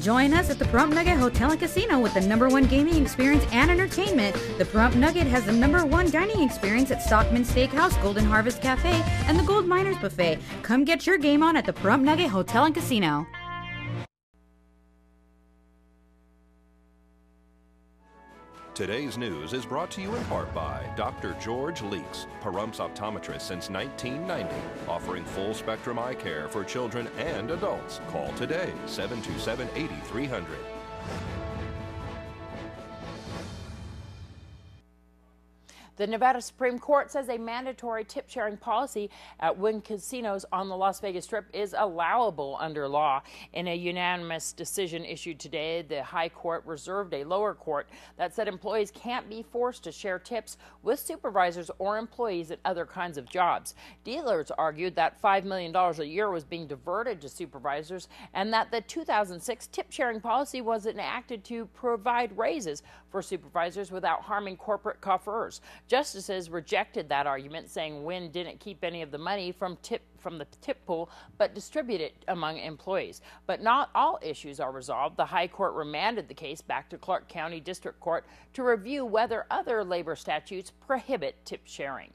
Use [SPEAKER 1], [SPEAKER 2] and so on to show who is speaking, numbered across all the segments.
[SPEAKER 1] Join us at the Pahrump Nugget Hotel and Casino with the #1 gaming experience and entertainment. The Pahrump Nugget has the #1 dining experience at Stockman Steakhouse, Golden Harvest Cafe, and the Gold Miners Buffet. Come get your game on at the Pahrump Nugget Hotel and Casino.
[SPEAKER 2] Today's news is brought to you in part by Dr. George Leeks, Pahrumps optometrist since 1990, offering full-spectrum eye care for children and adults. Call today, 727-8300.
[SPEAKER 3] The Nevada Supreme Court says a mandatory tip-sharing policy at Wynn casinos on the Las Vegas Strip is allowable under law. In a unanimous decision issued today, the High Court reserved a lower court that said employees can't be forced to share tips with supervisors or employees at other kinds of jobs. Dealers argued that $5 million a year was being diverted to supervisors and that the 2006 tip-sharing policy was enacted to provide raises for supervisors without harming corporate coffers. Justices rejected that argument, saying Wynn didn't keep any of the money from the tip pool, but distribute it among employees. But not all issues are resolved. The High Court remanded the case back to Clark County District Court to review whether other labor statutes prohibit tip sharing.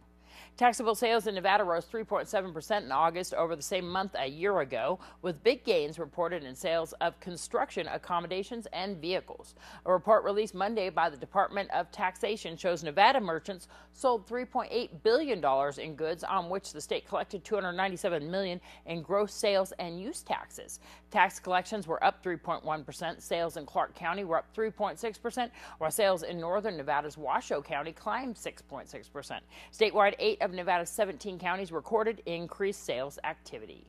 [SPEAKER 3] Taxable sales in Nevada rose 3.7% in August over the same month a year ago, with big gains reported in sales of construction, accommodations, and vehicles. A report released Monday by the Department of Taxation shows Nevada merchants sold $3.8 billion in goods, on which the state collected $297 million in gross sales and use taxes. Tax collections were up 3.1%. Sales in Clark County were up 3.6%, while sales in northern Nevada's Washoe County climbed 6.6%. Statewide, 8 of Nevada's 17 counties recorded increased sales activity.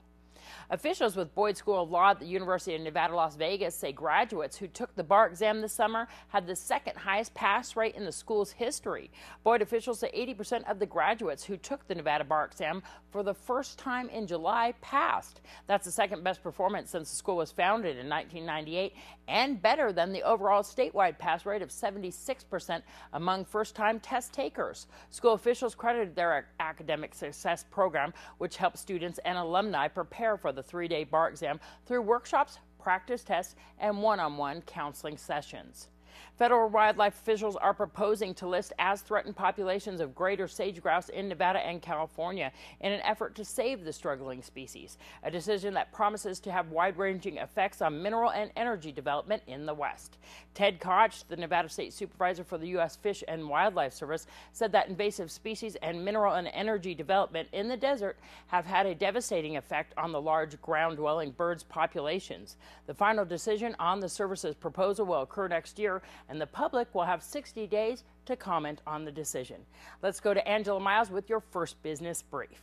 [SPEAKER 3] Officials with Boyd School of Law at the University of Nevada, Las Vegas say graduates who took the bar exam this summer had the second highest pass rate in the school's history. Boyd officials say 80% of the graduates who took the Nevada bar exam for the first time in July passed. That's the second best performance since the school was founded in 1998 and better than the overall statewide pass rate of 76% among first-time test takers. School officials credited their academic success program, which helps students and alumni prepare for the 3-day bar exam through workshops, practice tests, and one-on-one counseling sessions. Federal wildlife officials are proposing to list as threatened populations of greater sage grouse in Nevada and California in an effort to save the struggling species, a decision that promises to have wide-ranging effects on mineral and energy development in the West. Ted Koch, the Nevada State Supervisor for the U.S. Fish and Wildlife Service, said that invasive species and mineral and energy development in the desert have had a devastating effect on the large ground-dwelling birds' populations. The final decision on the service's proposal will occur next year, and the public will have 60 days to comment on the decision. Let's go to Angela Miles with your first business brief.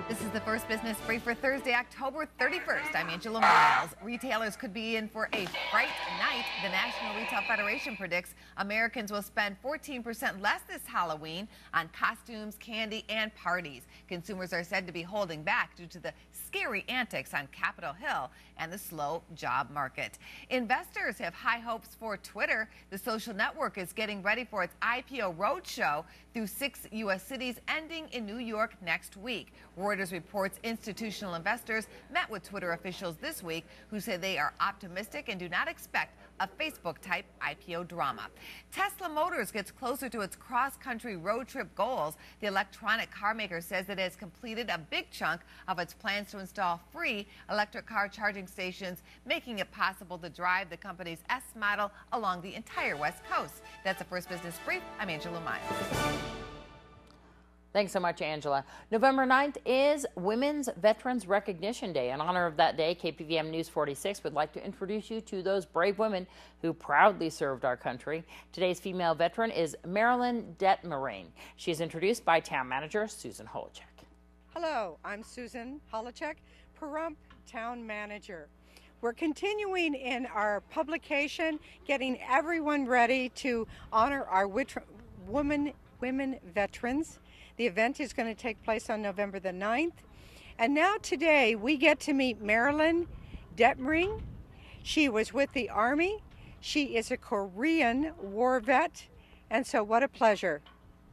[SPEAKER 4] This is the first business brief for Thursday, October 31st. I'm Angela Miles. Retailers could be in for a fright night. The National Retail Federation predicts Americans will spend 14% less this Halloween on costumes, candy, and parties. Consumers are said to be holding back due to the scary antics on Capitol Hill and the slow job market. Investors have high hopes for Twitter. The social network is getting ready for its IPO roadshow through 6 U.S. cities, ending in New York next week. Reuters reports institutional investors met with Twitter officials this week who say they are optimistic and do not expect a Facebook-type IPO drama. Tesla Motors gets closer to its cross-country road trip goals. The electronic car maker says it has completed a big chunk of its plans to install free electric car charging stations, making it possible to drive the company's S model along the entire West Coast. That's the first business brief. I'm Angela Miles.
[SPEAKER 3] Thanks so much, Angela. November 9th is Women's Veterans Recognition Day. In honor of that day, KPVM News 46 would like to introduce you to those brave women who proudly served our country. Today's female veteran is Marilyn Detmering. She is introduced by Town Manager Susan Holochek.
[SPEAKER 5] Hello, I'm Susan Holochek, Pahrump Town Manager. We're continuing in our publication, getting everyone ready to honor our women veterans. The event is going to take place on November the 9th. And now today we get to meet Marilyn Detmering. She was with the Army. She is a Korean war vet. And so what a pleasure.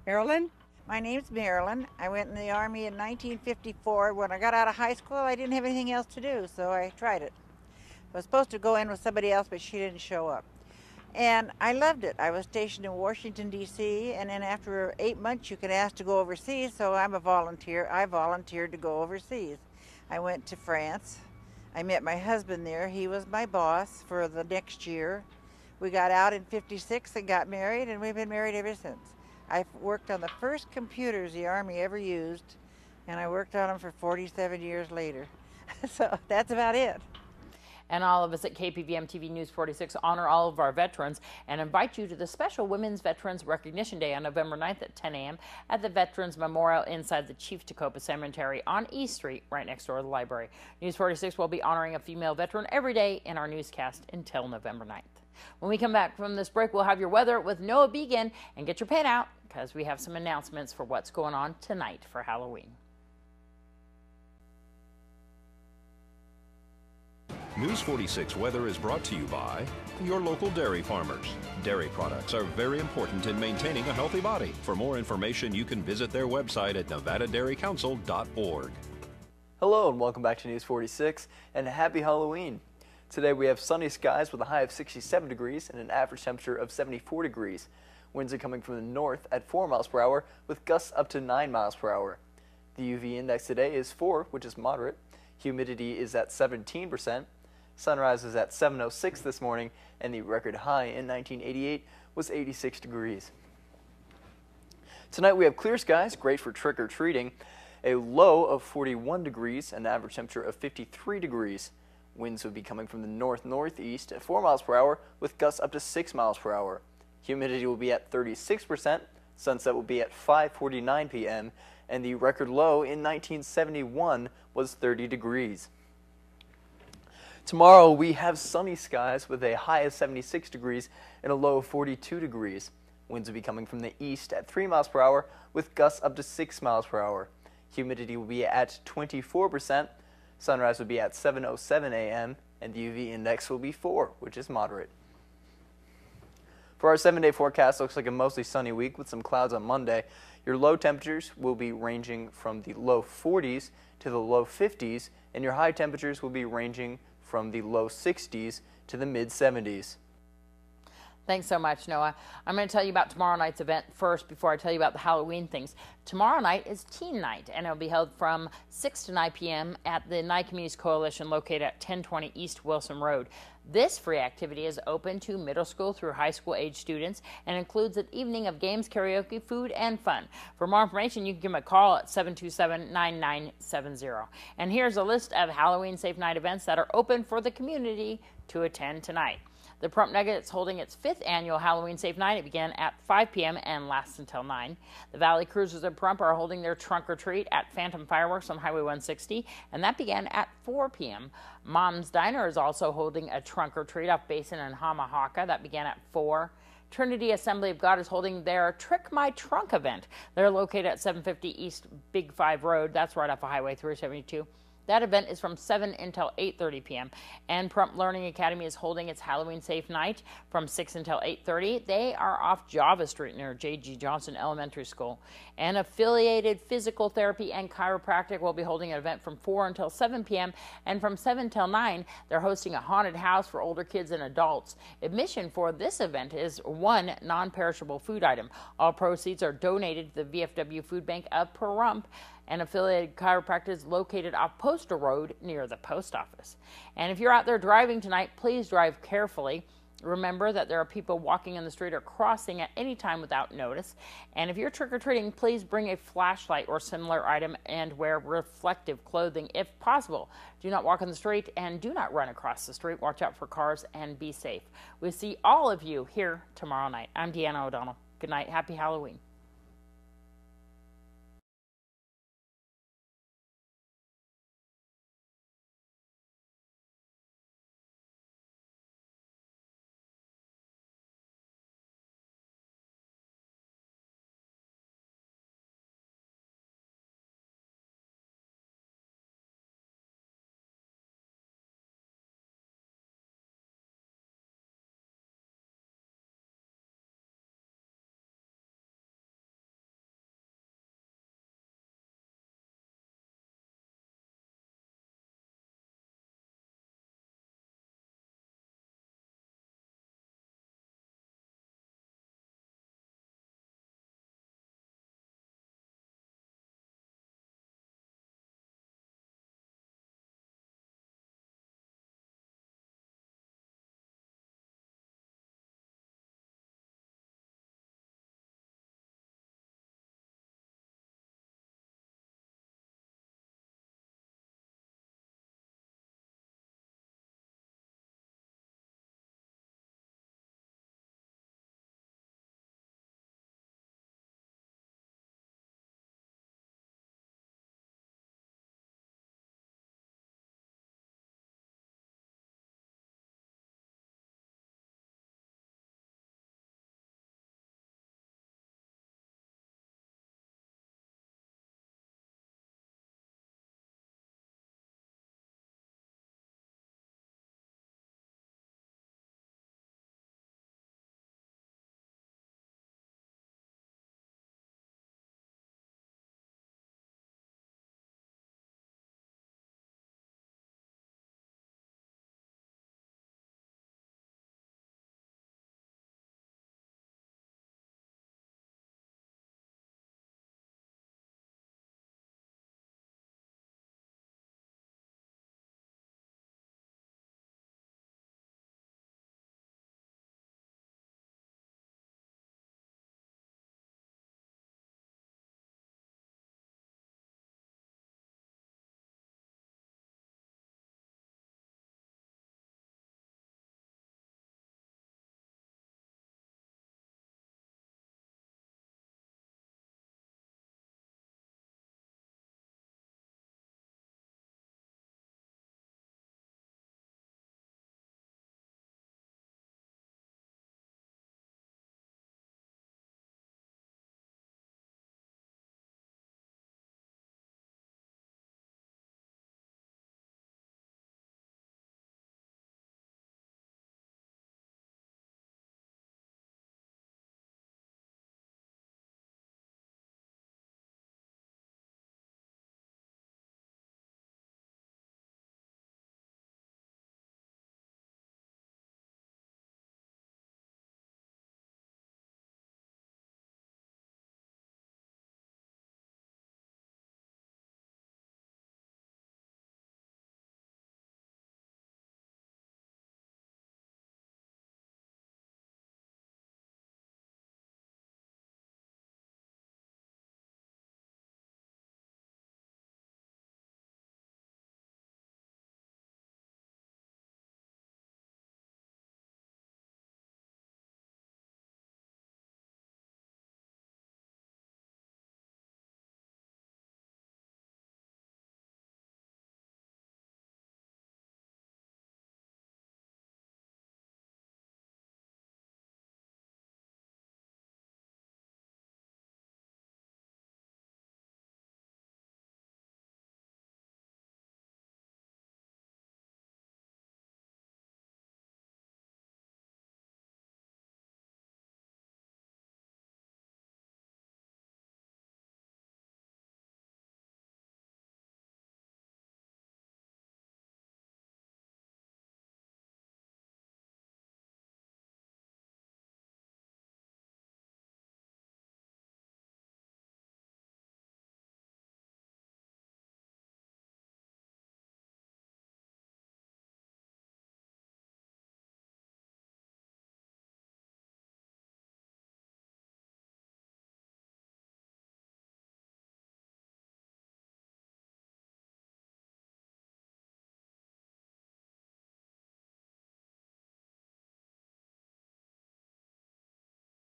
[SPEAKER 5] Marilyn?
[SPEAKER 6] My name's Marilyn. I went in the Army in 1954. When I got out of high school, I didn't have anything else to do, so I tried it. I was supposed to go in with somebody else, but she didn't show up. And I loved it. I was stationed in Washington, D.C., and then after 8 months, you can ask to go overseas, so I'm a volunteer. I volunteered to go overseas. I went to France. I met my husband there. He was my boss for the next year. We got out in '56 and got married, and we've been married ever since. I worked on the first computers the Army ever used, and I worked on them for 47 years later. So that's about it.
[SPEAKER 3] And all of us at KPVM TV News 46 honor all of our veterans and invite you to the special Women's Veterans Recognition Day on November 9th at 10 a.m. at the Veterans Memorial inside the Chief Tacoma Cemetery on East Street, right next door to the library. News 46 will be honoring a female veteran every day in our newscast until November 9th. When we come back from this break, we'll have your weather with Noah Began, and get your pen out because we have some announcements for what's going on tonight for Halloween.
[SPEAKER 2] News 46 weather is brought to you by your local dairy farmers. Dairy products are very important in maintaining a healthy body. For more information, you can visit their website at nevadadairycouncil.org.
[SPEAKER 7] Hello and welcome back to News 46 and happy Halloween. Today we have sunny skies with a high of 67 degrees and an average temperature of 74 degrees. Winds are coming from the north at 4 miles per hour with gusts up to 9 miles per hour. The UV index today is 4, which is moderate. Humidity is at 17%. Sunrise is at 7:06 this morning, and the record high in 1988 was 86 degrees. Tonight we have clear skies, great for trick-or-treating, a low of 41 degrees, an average temperature of 53 degrees. Winds would be coming from the north-northeast at 4 miles per hour with gusts up to 6 miles per hour. Humidity will be at 36%, sunset will be at 5:49 p.m., and the record low in 1971 was 30 degrees. Tomorrow we have sunny skies with a high of 76 degrees and a low of 42 degrees. Winds will be coming from the east at 3 miles per hour with gusts up to 6 miles per hour. Humidity will be at 24%. Sunrise will be at 7:07 a.m. and the UV index will be 4, which is moderate. For our 7-day forecast, looks like a mostly sunny week with some clouds on Monday. Your low temperatures will be ranging from the low 40s to the low 50s, and your high temperatures will be ranging from the low 60s to the mid 70s.
[SPEAKER 3] Thanks so much, Noah. I'm going to tell you about tomorrow night's event first before I tell you about the Halloween things. Tomorrow night is Teen Night, and it will be held from 6 to 9 p.m. at the Nye Communities Coalition located at 1020 East Wilson Road. This free activity is open to middle school through high school age students and includes an evening of games, karaoke, food, and fun. For more information, you can give them a call at 727-9970. And here's a list of Halloween Safe Night events that are open for the community to attend tonight. The Pahrump Nugget is holding its 5th annual Halloween Safe Night. It began at 5 p.m. and lasts until 9. The Valley Cruisers of Pahrump are holding their trunk or treat at Phantom Fireworks on Highway 160, and that began at 4 p.m. Mom's Diner is also holding a trunk or treat off Basin and Hamahaka. That began at 4. Trinity Assembly of God is holding their Trick My Trunk event. They're located at 750 East Big 5 Road. That's right off of Highway 372. That event is from 7 until 8:30 p.m. And Pahrump Learning Academy is holding its Halloween Safe Night from 6 until 8:30. They are off Java Street near J.G. Johnson Elementary School. And Affiliated Physical Therapy and Chiropractic will be holding an event from 4 until 7 p.m. And from 7 till 9, they're hosting a haunted house for older kids and adults. Admission for this event is one non-perishable food item. All proceeds are donated to the VFW Food Bank of Pahrump. And Affiliated Chiropractic is located off Postal Road near the post office. And if you're out there driving tonight, please drive carefully. Remember that there are people walking in the street or crossing at any time without notice. And if you're trick-or-treating, please bring a flashlight or similar item and wear reflective clothing if possible. Do not walk on the street and do not run across the street. Watch out for cars and be safe. We'll see all of you here tomorrow night. I'm Deanna O'Donnell. Good night. Happy Halloween.